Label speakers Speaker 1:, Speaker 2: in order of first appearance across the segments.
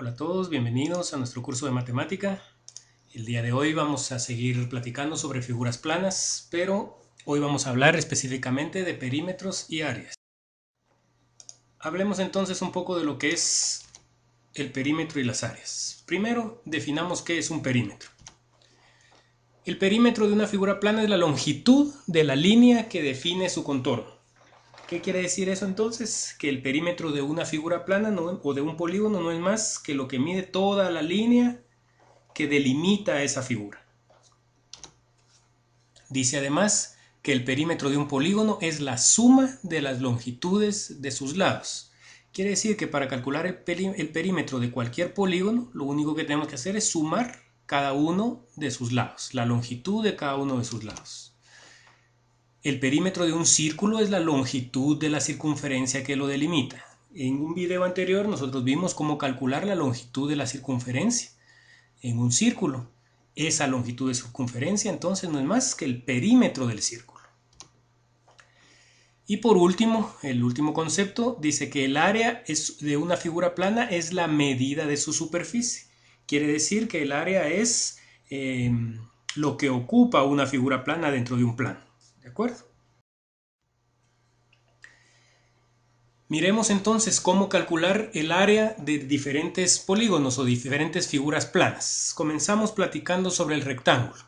Speaker 1: Hola a todos, bienvenidos a nuestro curso de matemática. El día de hoy vamos a seguir platicando sobre figuras planas, pero hoy vamos a hablar específicamente de perímetros y áreas. Hablemos entonces un poco de lo que es el perímetro y las áreas. Primero, definamos qué es un perímetro. El perímetro de una figura plana es la longitud de la línea que define su contorno. ¿Qué quiere decir eso entonces? Que el perímetro de una figura plana o de un polígono no es más que lo que mide toda la línea que delimita esa figura. Dice además que el perímetro de un polígono es la suma de las longitudes de sus lados. Quiere decir que para calcular el perímetro de cualquier polígono, lo único que tenemos que hacer es sumar cada uno de sus lados, la longitud de cada uno de sus lados. El perímetro de un círculo es la longitud de la circunferencia que lo delimita. En un video anterior nosotros vimos cómo calcular la longitud de la circunferencia en un círculo. Esa longitud de circunferencia entonces no es más que el perímetro del círculo. Y por último, el último concepto dice que el área de una figura plana es la medida de su superficie. Quiere decir que el área es lo que ocupa una figura plana dentro de un plano. ¿De acuerdo? Miremos entonces cómo calcular el área de diferentes polígonos o diferentes figuras planas. Comenzamos platicando sobre el rectángulo.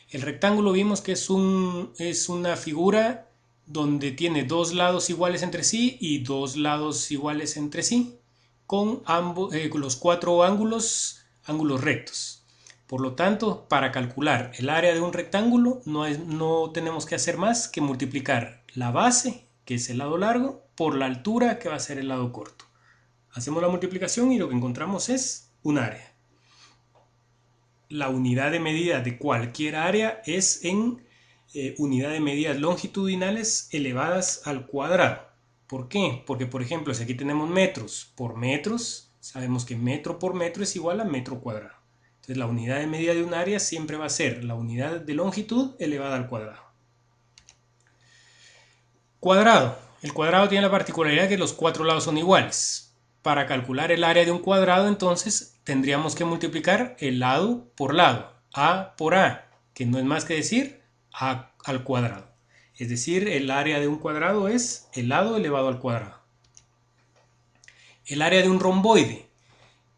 Speaker 1: El rectángulo vimos que es una figura donde tiene dos lados iguales entre sí y dos lados iguales entre sí, con los cuatro ángulos rectos. Por lo tanto, para calcular el área de un rectángulo no tenemos que hacer más que multiplicar la base, que es el lado largo, por la altura, que va a ser el lado corto. Hacemos la multiplicación y lo que encontramos es un área. La unidad de medida de cualquier área es en unidad de medidas longitudinales elevadas al cuadrado. ¿Por qué? Porque, por ejemplo, si aquí tenemos metros por metros, sabemos que metro por metro es igual a metro cuadrado. Entonces, la unidad de medida de un área siempre va a ser la unidad de longitud elevada al cuadrado. Cuadrado. El cuadrado tiene la particularidad que los cuatro lados son iguales. Para calcular el área de un cuadrado, entonces, tendríamos que multiplicar el lado por lado, a por a, que no es más que decir a al cuadrado. Es decir, el área de un cuadrado es el lado elevado al cuadrado. El área de un romboide.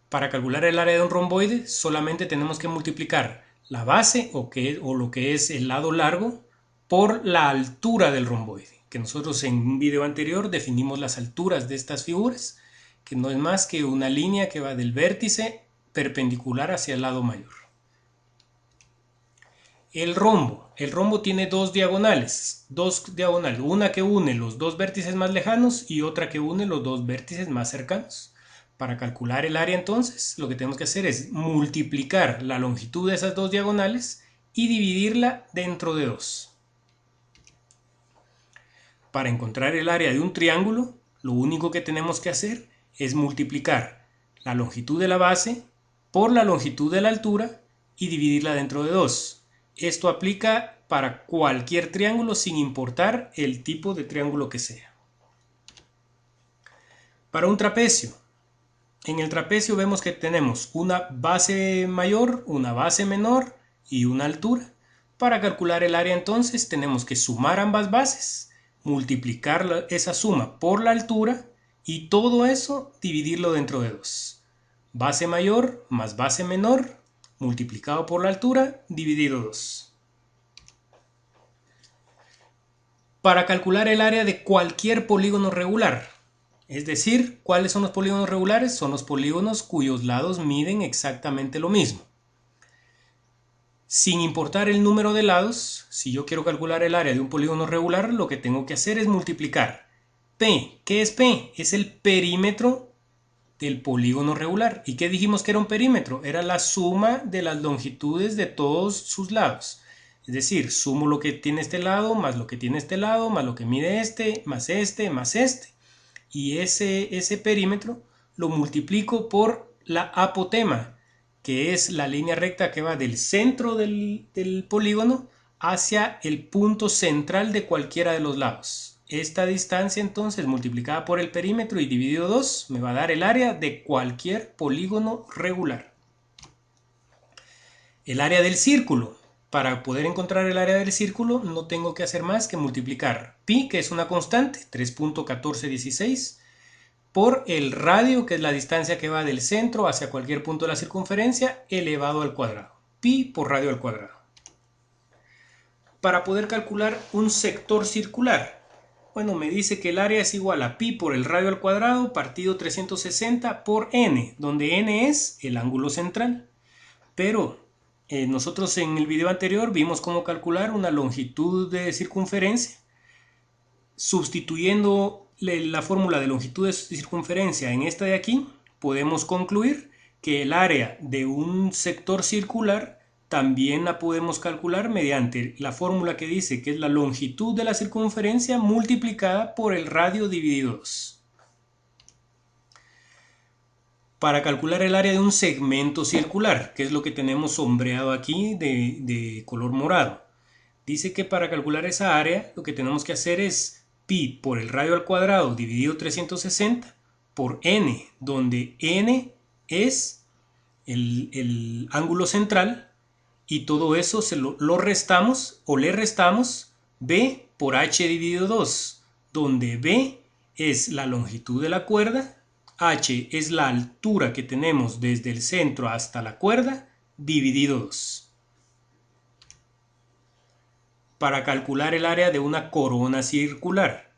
Speaker 1: Para calcular el área de un romboide, solamente tenemos que multiplicar la base o lo que es el lado largo por la altura del romboide. Que nosotros en un video anterior definimos las alturas de estas figuras, que no es más que una línea que va del vértice perpendicular hacia el lado mayor. El rombo tiene dos diagonales, una que une los dos vértices más lejanos y otra que une los dos vértices más cercanos. Para calcular el área entonces, lo que tenemos que hacer es multiplicar la longitud de esas dos diagonales y dividirla dentro de 2. Para encontrar el área de un triángulo, lo único que tenemos que hacer es multiplicar la longitud de la base por la longitud de la altura y dividirla dentro de 2. Esto aplica para cualquier triángulo sin importar el tipo de triángulo que sea. Para un trapecio. En el trapecio vemos que tenemos una base mayor, una base menor y una altura. Para calcular el área entonces tenemos que sumar ambas bases, multiplicar esa suma por la altura y todo eso dividirlo dentro de 2. Base mayor más base menor multiplicado por la altura dividido 2. Para calcular el área de cualquier polígono regular, es decir, ¿cuáles son los polígonos regulares? Son los polígonos cuyos lados miden exactamente lo mismo. Sin importar el número de lados, si yo quiero calcular el área de un polígono regular, lo que tengo que hacer es multiplicar P. ¿Qué es P? Es el perímetro del polígono regular. ¿Y qué dijimos que era un perímetro? Era la suma de las longitudes de todos sus lados. Es decir, sumo lo que tiene este lado, más lo que tiene este lado, más lo que mide este, más este, más este. Y ese perímetro lo multiplico por la apotema, que es la línea recta que va del centro del polígono hacia el punto central de cualquiera de los lados. Esta distancia entonces multiplicada por el perímetro y dividido 2 me va a dar el área de cualquier polígono regular. El área del círculo. Para poder encontrar el área del círculo no tengo que hacer más que multiplicar pi, que es una constante, 3.1416, por el radio, que es la distancia que va del centro hacia cualquier punto de la circunferencia, elevado al cuadrado. Pi por radio al cuadrado. Para poder calcular un sector circular, bueno, me dice que el área es igual a pi por el radio al cuadrado partido 360 por n, donde n es el ángulo central. Pero nosotros en el video anterior vimos cómo calcular una longitud de circunferencia. Sustituyendo la fórmula de longitud de circunferencia en esta de aquí, podemos concluir que el área de un sector circular también la podemos calcular mediante la fórmula que dice que es la longitud de la circunferencia multiplicada por el radio dividido 2. Para calcular el área de un segmento circular, que es lo que tenemos sombreado aquí de color morado, dice que para calcular esa área lo que tenemos que hacer es pi por el radio al cuadrado dividido 360 por n, donde n es el ángulo central, y todo eso lo restamos o le restamos b por h dividido 2, donde b es la longitud de la cuerda, h es la altura que tenemos desde el centro hasta la cuerda, dividido 2. Para calcular el área de una corona circular.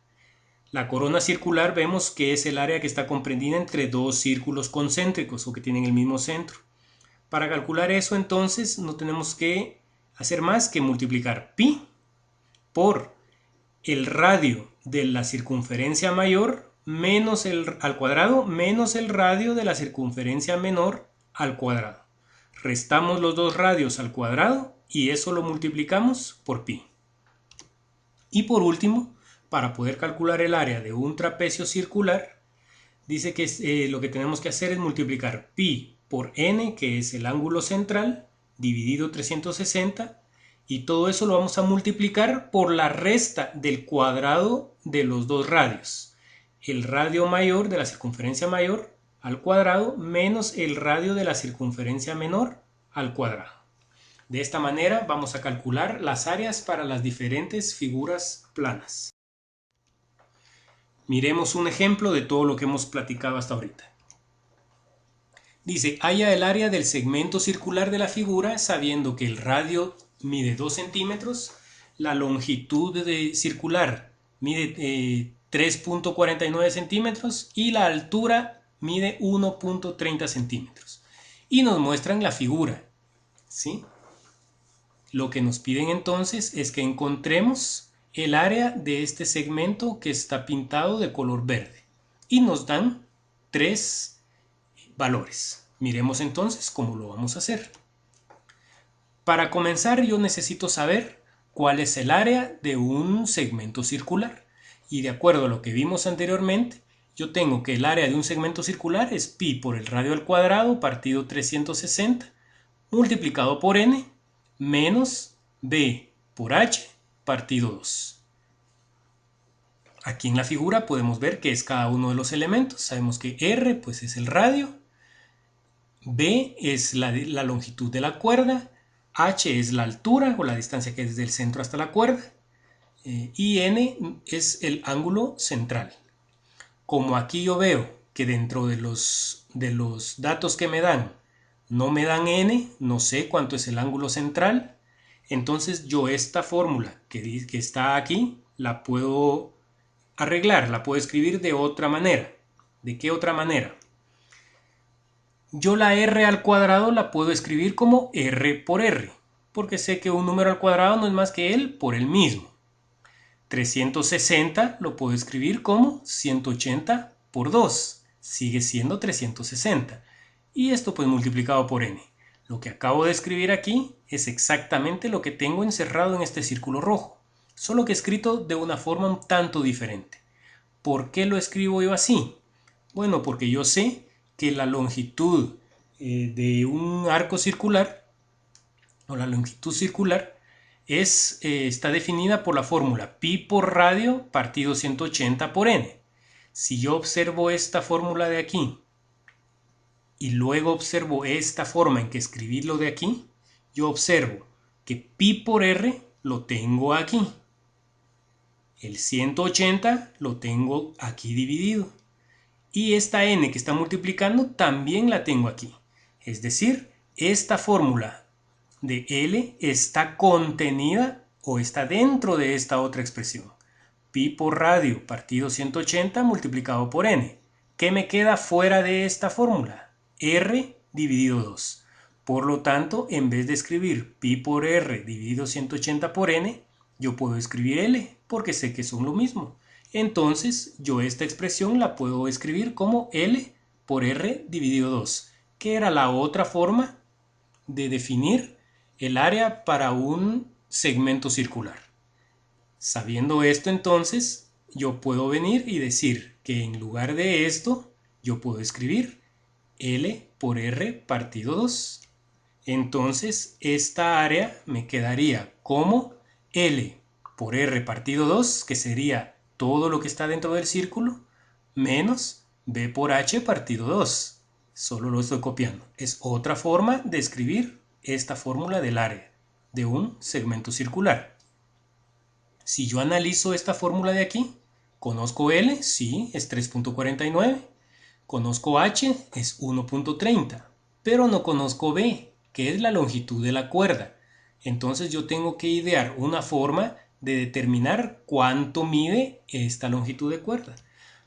Speaker 1: La corona circular vemos que es el área que está comprendida entre dos círculos concéntricos o que tienen el mismo centro. Para calcular eso entonces no tenemos que hacer más que multiplicar pi por el radio de la circunferencia mayor menos al cuadrado menos el radio de la circunferencia menor al cuadrado. Restamos los dos radios al cuadrado y eso lo multiplicamos por pi. Y por último, para poder calcular el área de un trapecio circular, dice que lo que tenemos que hacer es multiplicar pi por n, que es el ángulo central, dividido 360, y todo eso lo vamos a multiplicar por la resta del cuadrado de los dos radios. El radio mayor de la circunferencia mayor al cuadrado menos el radio de la circunferencia menor al cuadrado. De esta manera vamos a calcular las áreas para las diferentes figuras planas. Miremos un ejemplo de todo lo que hemos platicado hasta ahorita. Dice, halla el área del segmento circular de la figura sabiendo que el radio mide 2 centímetros, la longitud circular mide 3.49 centímetros y la altura mide 1.30 centímetros. Y nos muestran la figura, ¿sí? Lo que nos piden entonces es que encontremos el área de este segmento que está pintado de color verde. Y nos dan 3 valores. Miremos entonces cómo lo vamos a hacer. Para comenzar yo necesito saber cuál es el área de un segmento circular. Y de acuerdo a lo que vimos anteriormente, yo tengo que el área de un segmento circular es pi por el radio al cuadrado partido 360 multiplicado por n menos b por h partido 2. Aquí en la figura podemos ver que es cada uno de los elementos. Sabemos que r pues es el radio, b es la longitud de la cuerda, h es la altura o la distancia que es del centro hasta la cuerda, y n es el ángulo central. Como aquí yo veo que dentro de los datos que me dan no me dan n, no sé cuánto es el ángulo central, entonces yo esta fórmula que está aquí la puedo arreglar, la puedo escribir de otra manera. ¿De qué otra manera? Yo la r al cuadrado la puedo escribir como r por r, porque sé que un número al cuadrado no es más que él por el mismo. 360 lo puedo escribir como 180 por 2, sigue siendo 360. Y esto pues multiplicado por n. Lo que acabo de escribir aquí es exactamente lo que tengo encerrado en este círculo rojo, solo que escrito de una forma un tanto diferente. ¿Por qué lo escribo yo así? Bueno, porque yo sé que la longitud de un arco circular, o la longitud circular, está definida por la fórmula pi por radio partido 180 por n. Si yo observo esta fórmula de aquí y luego observo esta forma en que escribirlo de aquí, yo observo que pi por r lo tengo aquí. El 180 lo tengo aquí dividido. Y esta n que está multiplicando también la tengo aquí. Es decir, esta fórmula de L está contenida o está dentro de esta otra expresión. Pi por radio partido 180 multiplicado por n. ¿Qué me queda fuera de esta fórmula? R dividido 2. Por lo tanto, en vez de escribir pi por r dividido 180 por n, yo puedo escribir L porque sé que son lo mismo. Entonces, yo esta expresión la puedo escribir como L por R dividido 2, que era la otra forma de definir el área para un segmento circular. Sabiendo esto, entonces, yo puedo venir y decir que en lugar de esto, yo puedo escribir L por R partido 2. Entonces, esta área me quedaría como L por R partido 2, que sería todo lo que está dentro del círculo, menos B por H partido 2. Solo lo estoy copiando. Es otra forma de escribir esta fórmula del área de un segmento circular. Si yo analizo esta fórmula de aquí, conozco L, sí, es 3.49. Conozco H, es 1.30. Pero no conozco B, que es la longitud de la cuerda. Entonces yo tengo que idear una forma de determinar cuánto mide esta longitud de cuerda.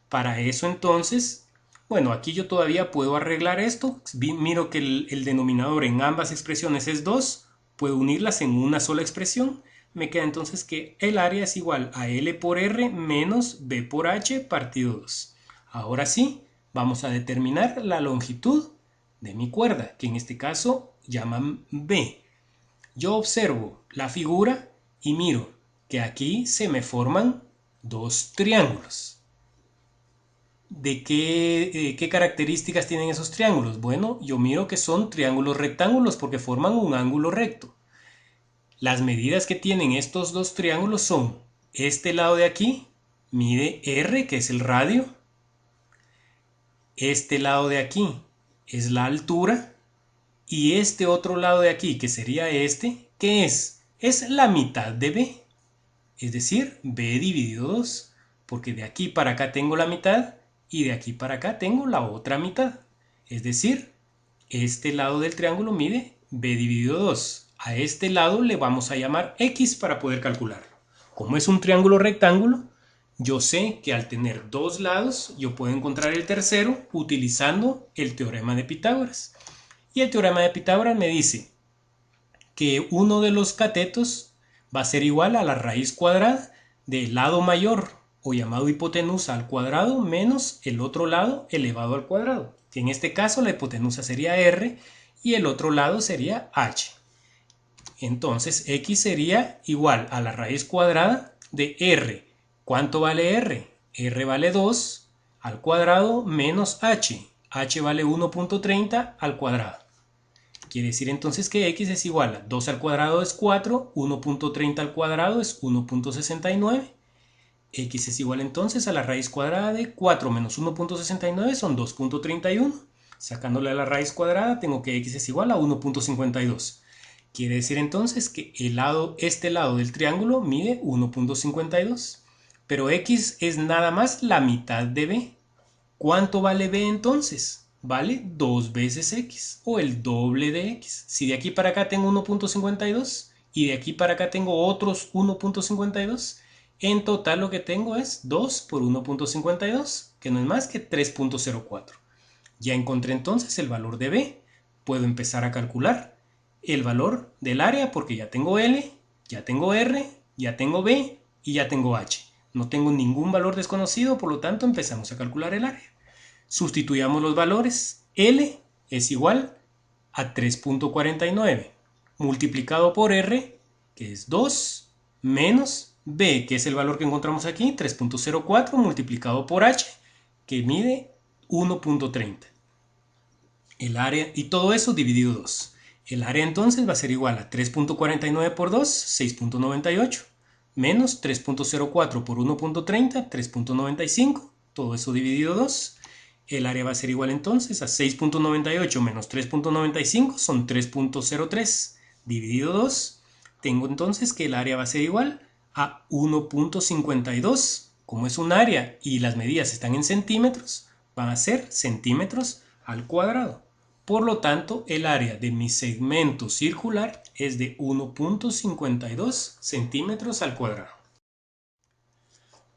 Speaker 1: Para eso entonces, bueno, aquí yo todavía puedo arreglar esto. Miro que el denominador en ambas expresiones es 2. Puedo unirlas en una sola expresión. Me queda entonces que el área es igual a L por R menos B por H partido 2. Ahora sí, vamos a determinar la longitud de mi cuerda, que en este caso llaman B. Yo observo la figura y miro que aquí se me forman dos triángulos. ¿De qué características tienen esos triángulos? Bueno, yo miro que son triángulos rectángulos porque forman un ángulo recto. Las medidas que tienen estos dos triángulos son, este lado de aquí mide R, que es el radio. Este lado de aquí es la altura. Y este otro lado de aquí, que sería este, ¿qué es? Es la mitad de B. Es decir, B dividido 2. Porque de aquí para acá tengo la mitad y de aquí para acá tengo la otra mitad. Es decir, este lado del triángulo mide B dividido 2. A este lado le vamos a llamar X para poder calcularlo. Como es un triángulo rectángulo, yo sé que al tener dos lados, yo puedo encontrar el tercero utilizando el teorema de Pitágoras. Y el teorema de Pitágoras me dice que uno de los catetos va a ser igual a la raíz cuadrada del lado mayor, o llamado hipotenusa al cuadrado, menos el otro lado elevado al cuadrado. Que en este caso la hipotenusa sería R y el otro lado sería H. Entonces X sería igual a la raíz cuadrada de R. ¿Cuánto vale R? R vale 2 al cuadrado menos H. H vale 1.30 al cuadrado. Quiere decir entonces que X es igual a 2 al cuadrado es 4, 1.30 al cuadrado es 1.69. X es igual entonces a la raíz cuadrada de 4 menos 1.69 son 2.31. Sacándole a la raíz cuadrada tengo que X es igual a 1.52. Quiere decir entonces que este lado del triángulo mide 1.52. Pero X es nada más la mitad de B. ¿Cuánto vale B entonces? Vale 2 veces X o el doble de X. Si de aquí para acá tengo 1.52 y de aquí para acá tengo otros 1.52, en total lo que tengo es 2 por 1.52, que no es más que 3.04. Ya encontré entonces el valor de B. Puedo empezar a calcular el valor del área porque ya tengo L, ya tengo R, ya tengo B y ya tengo H. No tengo ningún valor desconocido, por lo tanto empezamos a calcular el área. Sustituyamos los valores. L es igual a 3.49 multiplicado por R, que es 2, menos B, que es el valor que encontramos aquí, 3.04 multiplicado por H, que mide 1.30. El área, y todo eso dividido 2. El área entonces va a ser igual a 3.49 por 2, 6.98, menos 3.04 por 1.30, 3.95, todo eso dividido 2. El área va a ser igual entonces a 6.98 menos 3.95 son 3.03 dividido 2. Tengo entonces que el área va a ser igual a 1.52. Como es un área y las medidas están en centímetros, van a ser centímetros al cuadrado. Por lo tanto, el área de mi segmento circular es de 1.52 centímetros al cuadrado.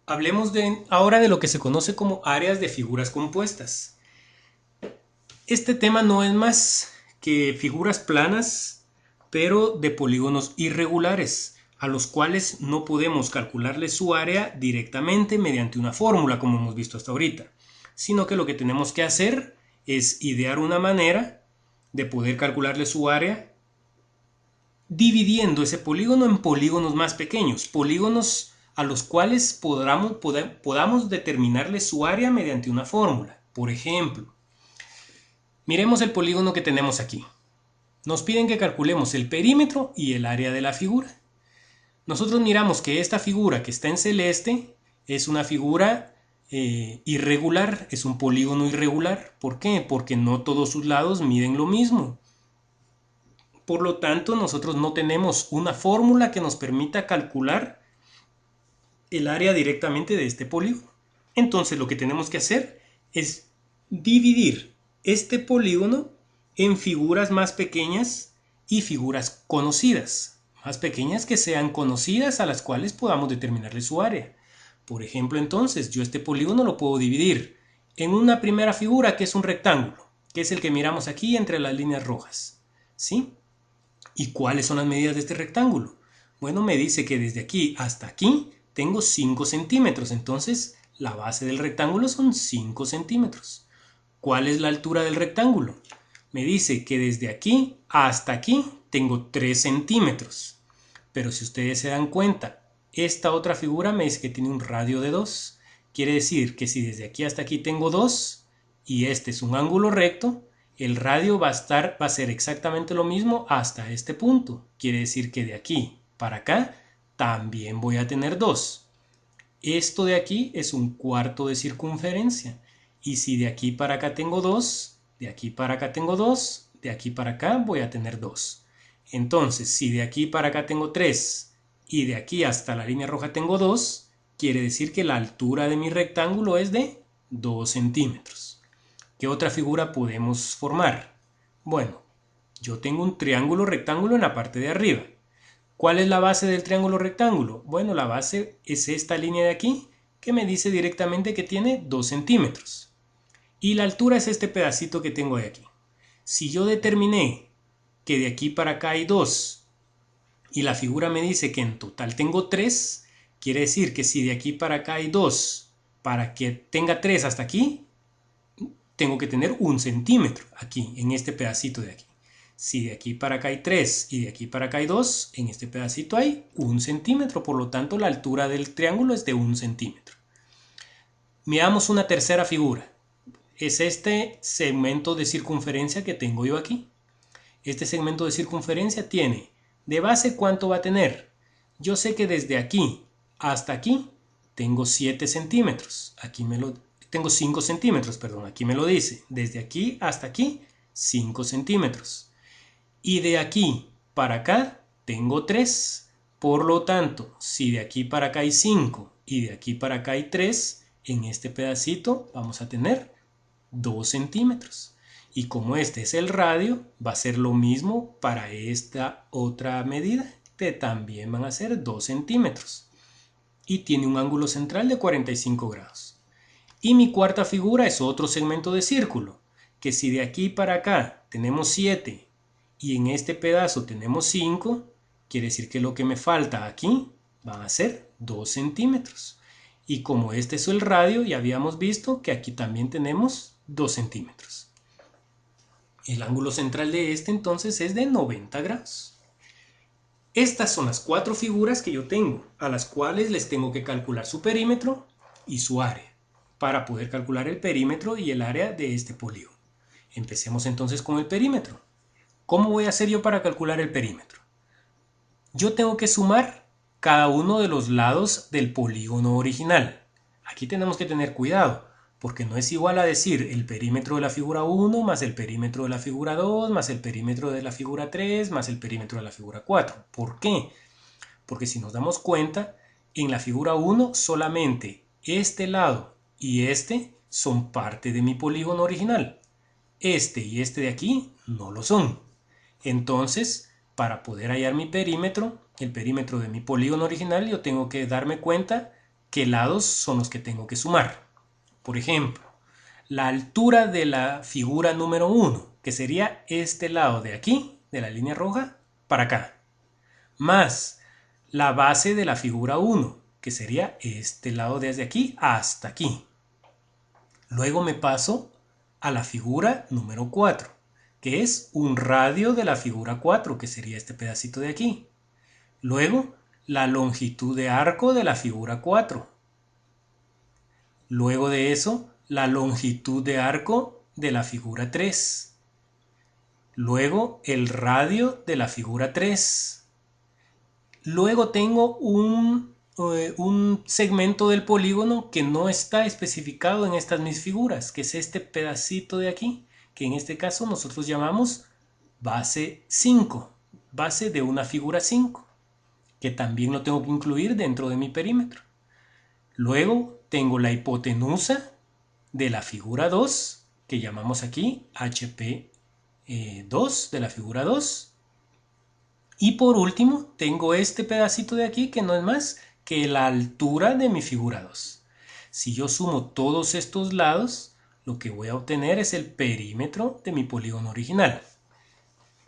Speaker 1: Hablemos ahora de lo que se conoce como áreas de figuras compuestas. Este tema no es más que figuras planas, pero de polígonos irregulares, a los cuales no podemos calcularle su área directamente mediante una fórmula, como hemos visto hasta ahorita, sino que lo que tenemos que hacer es idear una manera de poder calcularle su área dividiendo ese polígono en polígonos más pequeños, polígonos a los cuales podamos determinarle su área mediante una fórmula. Por ejemplo, miremos el polígono que tenemos aquí. Nos piden que calculemos el perímetro y el área de la figura. Nosotros miramos que esta figura que está en celeste es una figura irregular, es un polígono irregular. ¿Por qué? Porque no todos sus lados miden lo mismo. Por lo tanto, nosotros no tenemos una fórmula que nos permita calcular el área directamente de este polígono. Entonces, lo que tenemos que hacer es dividir este polígono en figuras más pequeñas y figuras conocidas. Más pequeñas que sean conocidas a las cuales podamos determinarle su área. Por ejemplo, entonces, yo este polígono lo puedo dividir en una primera figura que es un rectángulo, que es el que miramos aquí entre las líneas rojas. ¿Sí? ¿Y cuáles son las medidas de este rectángulo? Bueno, me dice que desde aquí hasta aquí tengo 5 centímetros, entonces la base del rectángulo son 5 centímetros. ¿Cuál es la altura del rectángulo? Me dice que desde aquí hasta aquí tengo 3 centímetros. Pero si ustedes se dan cuenta, esta otra figura me dice que tiene un radio de 2. Quiere decir que si desde aquí hasta aquí tengo 2 y este es un ángulo recto, el radio va a ser exactamente lo mismo hasta este punto. Quiere decir que de aquí para acá también voy a tener 2. Esto de aquí es un cuarto de circunferencia. Y si de aquí para acá tengo 2, de aquí para acá tengo 2, de aquí para acá voy a tener 2. Entonces, si de aquí para acá tengo 3 y de aquí hasta la línea roja tengo 2, quiere decir que la altura de mi rectángulo es de 2 centímetros. ¿Qué otra figura podemos formar? Bueno, yo tengo un triángulo rectángulo en la parte de arriba. ¿Cuál es la base del triángulo rectángulo? Bueno, la base es esta línea de aquí, que me dice directamente que tiene 2 centímetros. Y la altura es este pedacito que tengo de aquí. Si yo determiné que de aquí para acá hay 2 y la figura me dice que en total tengo 3, quiere decir que si de aquí para acá hay 2, para que tenga 3 hasta aquí, tengo que tener 1 centímetro aquí, en este pedacito de aquí. Si de aquí para acá hay 3 y de aquí para acá hay 2, en este pedacito hay 1 centímetro, por lo tanto la altura del triángulo es de 1 centímetro. Miramos una tercera figura. Es este segmento de circunferencia que tengo yo aquí. Este segmento de circunferencia tiene, de base, ¿cuánto va a tener? Yo sé que desde aquí hasta aquí tengo 7 centímetros. Tengo 5 centímetros, perdón, aquí me lo dice. Desde aquí hasta aquí, 5 centímetros. Y de aquí para acá, tengo 3. Por lo tanto, si de aquí para acá hay 5 y de aquí para acá hay 3, en este pedacito vamos a tener 2 centímetros. Y como este es el radio, va a ser lo mismo para esta otra medida, que también van a ser 2 centímetros. Y tiene un ángulo central de 45 grados. Y mi cuarta figura es otro segmento de círculo, que si de aquí para acá tenemos 7 y en este pedazo tenemos 5, quiere decir que lo que me falta aquí van a ser 2 centímetros. Y como este es el radio, ya habíamos visto que aquí también tenemos 2 centímetros. El ángulo central de este entonces es de 90 grados. Estas son las 4 figuras que yo tengo, a las cuales les tengo que calcular su perímetro y su área, para poder calcular el perímetro y el área de este polígono. Empecemos entonces con el perímetro. ¿Cómo voy a hacer yo para calcular el perímetro? Yo tengo que sumar cada uno de los lados del polígono original. Aquí tenemos que tener cuidado, porque no es igual a decir el perímetro de la figura 1 más el perímetro de la figura 2 más el perímetro de la figura 3 más el perímetro de la figura 4. ¿Por qué? Porque si nos damos cuenta, en la figura 1 solamente este lado y este son parte de mi polígono original. Este y este de aquí no lo son. Entonces, para poder hallar mi perímetro, el perímetro de mi polígono original, yo tengo que darme cuenta qué lados son los que tengo que sumar. Por ejemplo, la altura de la figura número 1, que sería este lado de aquí, de la línea roja, para acá, más la base de la figura 1, que sería este lado desde aquí hasta aquí. Luego me paso a la figura número 4, que es un radio de la figura 4, que sería este pedacito de aquí. Luego, la longitud de arco de la figura 4. Luego de eso, la longitud de arco de la figura 3. Luego, el radio de la figura 3. Luego tengo un segmento del polígono que no está especificado en estas mis figuras, que es este pedacito de aquí, que en este caso nosotros llamamos base 5, base de una figura 5, que también lo tengo que incluir dentro de mi perímetro. Luego tengo la hipotenusa de la figura 2, que llamamos aquí HP2 de la figura 2. Y por último, tengo este pedacito de aquí que no es más que la altura de mi figura 2. Si yo sumo todos estos lados, lo que voy a obtener es el perímetro de mi polígono original.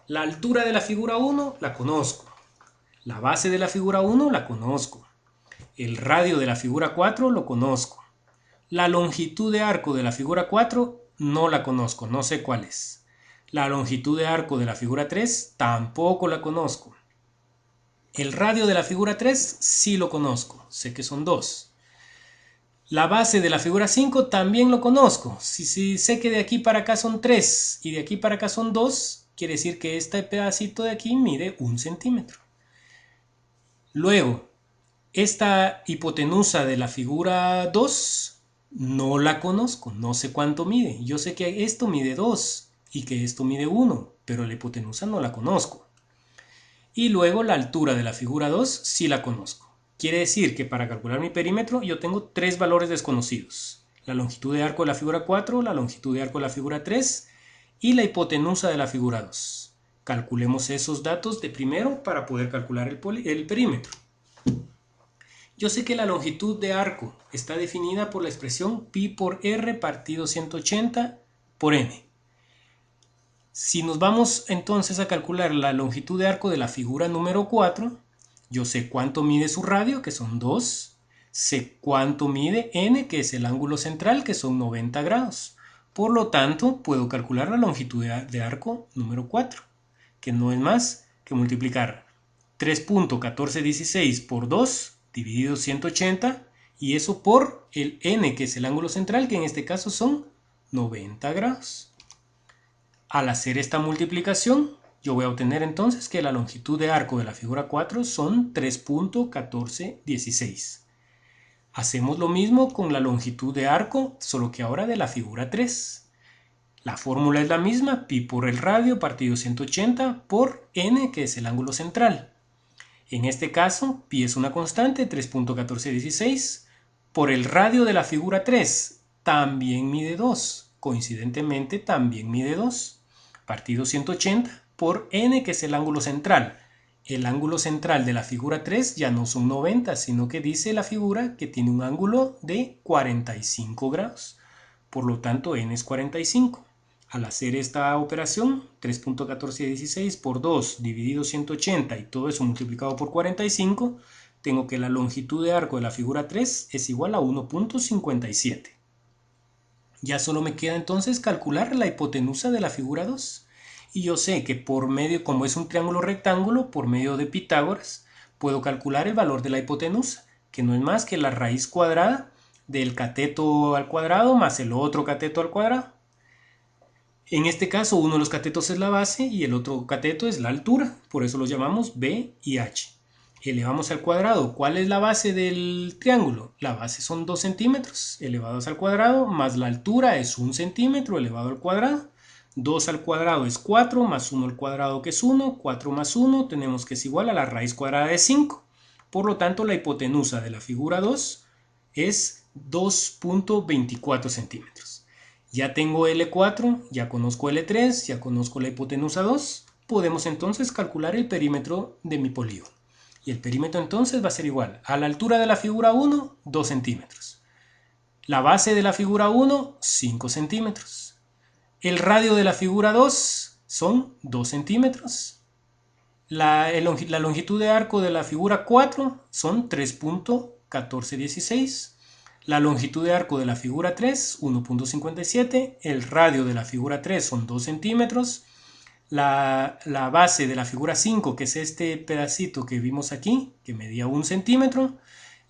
Speaker 1: La altura de la figura 1 la conozco. La base de la figura 1 la conozco. El radio de la figura 4 lo conozco. La longitud de arco de la figura 4 no la conozco, no sé cuál es. La longitud de arco de la figura 3 tampoco la conozco. El radio de la figura 3 sí lo conozco, sé que son 2. La base de la figura 5 también lo conozco. Si sé que de aquí para acá son 3 y de aquí para acá son 2, quiere decir que este pedacito de aquí mide 1 centímetro. Luego, esta hipotenusa de la figura 2 no la conozco, no sé cuánto mide. Yo sé que esto mide 2 y que esto mide 1, pero la hipotenusa no la conozco. Y luego la altura de la figura 2 sí la conozco. Quiere decir que para calcular mi perímetro yo tengo 3 valores desconocidos. La longitud de arco de la figura 4, la longitud de arco de la figura 3 y la hipotenusa de la figura 2. Calculemos esos datos de primero para poder calcular el perímetro. Yo sé que la longitud de arco está definida por la expresión pi por r partido 180 por n. Si nos vamos entonces a calcular la longitud de arco de la figura número 4, yo sé cuánto mide su radio, que son 2, sé cuánto mide n, que es el ángulo central, que son 90 grados. Por lo tanto, puedo calcular la longitud de arco número 4, que no es más que multiplicar 3.1416 por 2 dividido 180 y eso por el n, que es el ángulo central, que en este caso son 90 grados. Al hacer esta multiplicación, yo voy a obtener entonces que la longitud de arco de la figura 4 son 3.1416. Hacemos lo mismo con la longitud de arco, solo que ahora de la figura 3. La fórmula es la misma, pi por el radio partido 180 por n, que es el ángulo central. En este caso, pi es una constante, 3.1416, por el radio de la figura 3, también mide 2, coincidentemente también mide 2, partido 180 por n, que es el ángulo central. El ángulo central de la figura 3 ya no son 90, sino que dice la figura que tiene un ángulo de 45 grados. Por lo tanto, n es 45. Al hacer esta operación, 3.1416 por 2 dividido 180 y todo eso multiplicado por 45, tengo que la longitud de arco de la figura 3 es igual a 1.57. Ya solo me queda entonces calcular la hipotenusa de la figura 2. Y yo sé que por medio, como es un triángulo rectángulo, por medio de Pitágoras, puedo calcular el valor de la hipotenusa, que no es más que la raíz cuadrada del cateto al cuadrado más el otro cateto al cuadrado. En este caso, uno de los catetos es la base y el otro cateto es la altura, por eso los llamamos B y H. Elevamos al cuadrado. ¿Cuál es la base del triángulo? La base son 2 centímetros elevados al cuadrado, más la altura es 1 centímetro elevado al cuadrado. 2 al cuadrado es 4, más 1 al cuadrado que es 1. 4 más 1 tenemos que es igual a la raíz cuadrada de 5. Por lo tanto, la hipotenusa de la figura 2 es 2.24 centímetros. Ya tengo L4, ya conozco L3, ya conozco la hipotenusa 2. Podemos entonces calcular el perímetro de mi polígono. Y el perímetro entonces va a ser igual a la altura de la figura 1, 2 centímetros. La base de la figura 1, 5 centímetros. El radio de la figura 2 son 2 centímetros. La longitud de arco de la figura 4 son 3.1416. La longitud de arco de la figura 3, 1.57. El radio de la figura 3 son 2 centímetros. La base de la figura 5, que es este pedacito que vimos aquí, que medía 1 centímetro.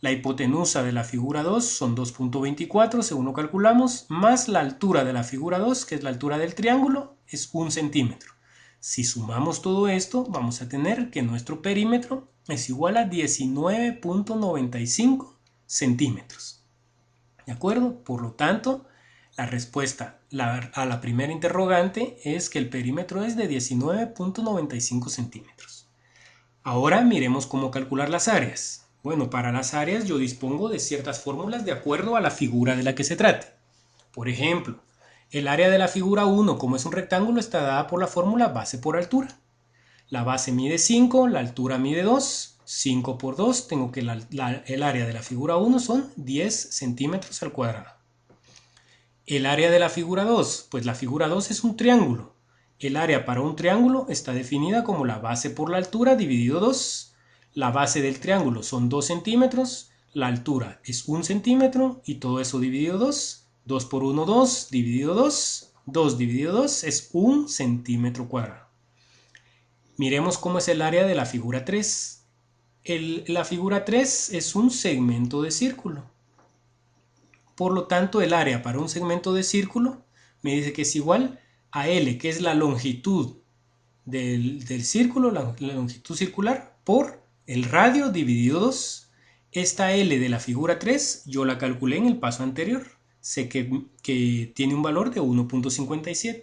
Speaker 1: La hipotenusa de la figura 2 son 2.24, según lo calculamos, más la altura de la figura 2, que es la altura del triángulo, es 1 centímetro. Si sumamos todo esto, vamos a tener que nuestro perímetro es igual a 19.95 centímetros. ¿De acuerdo? Por lo tanto, la respuesta a la primera interrogante es que el perímetro es de 19.95 centímetros. Ahora miremos cómo calcular las áreas. Bueno, para las áreas yo dispongo de ciertas fórmulas de acuerdo a la figura de la que se trate. Por ejemplo, el área de la figura 1, como es un rectángulo, está dada por la fórmula base por altura. La base mide 5, la altura mide 2. 5 por 2, tengo que el área de la figura 1 son 10 centímetros al cuadrado. El área de la figura 2, pues la figura 2 es un triángulo. El área para un triángulo está definida como la base por la altura dividido 2. La base del triángulo son 2 centímetros, la altura es 1 centímetro y todo eso dividido 2. 2 por 1, 2, dividido 2. 2 dividido 2 es 1 centímetro cuadrado. Miremos cómo es el área de la figura 3. La figura 3 es un segmento de círculo. Por lo tanto, el área para un segmento de círculo me dice que es igual a L, que es la longitud del círculo, la longitud circular, por el radio dividido 2. Esta L de la figura 3 yo la calculé en el paso anterior. Sé que tiene un valor de 1.57.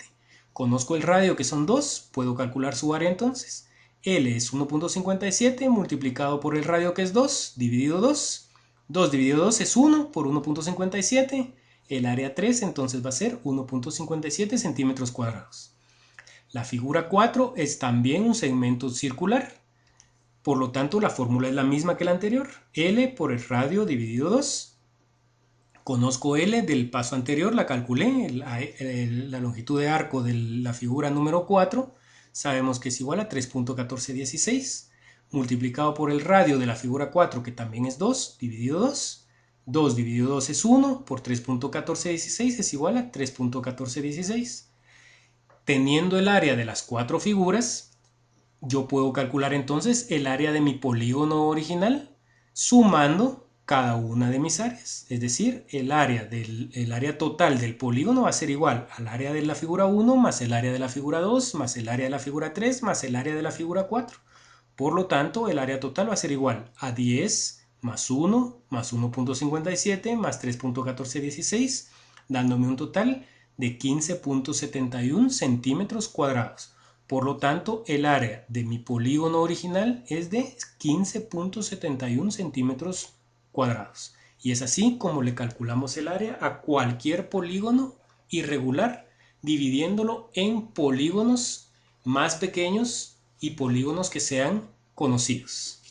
Speaker 1: Conozco el radio, que son 2, puedo calcular su área entonces. L es 1.57 multiplicado por el radio, que es 2, dividido 2. 2 dividido 2 es 1 por 1.57. El área 3 entonces va a ser 1.57 centímetros cuadrados. La figura 4 es también un segmento circular. Por lo tanto, la fórmula es la misma que la anterior. L por el radio dividido 2. Conozco L del paso anterior, la calculé, la longitud de arco de la figura número 4. Sabemos que es igual a 3.1416, multiplicado por el radio de la figura 4, que también es 2, dividido 2. 2 dividido 2 es 1, por 3.1416 es igual a 3.1416. Teniendo el área de las 4 figuras, yo puedo calcular entonces el área de mi polígono original sumando cada una de mis áreas. Es decir, el área total del polígono va a ser igual al área de la figura 1 más el área de la figura 2 más el área de la figura 3 más el área de la figura 4. Por lo tanto, el área total va a ser igual a 10 más 1 más 1.57 más 3.1416, dándome un total de 15.71 centímetros cuadrados. Por lo tanto, el área de mi polígono original es de 15.71 centímetros cuadrados. Y es así como le calculamos el área a cualquier polígono irregular, dividiéndolo en polígonos más pequeños y polígonos que sean conocidos.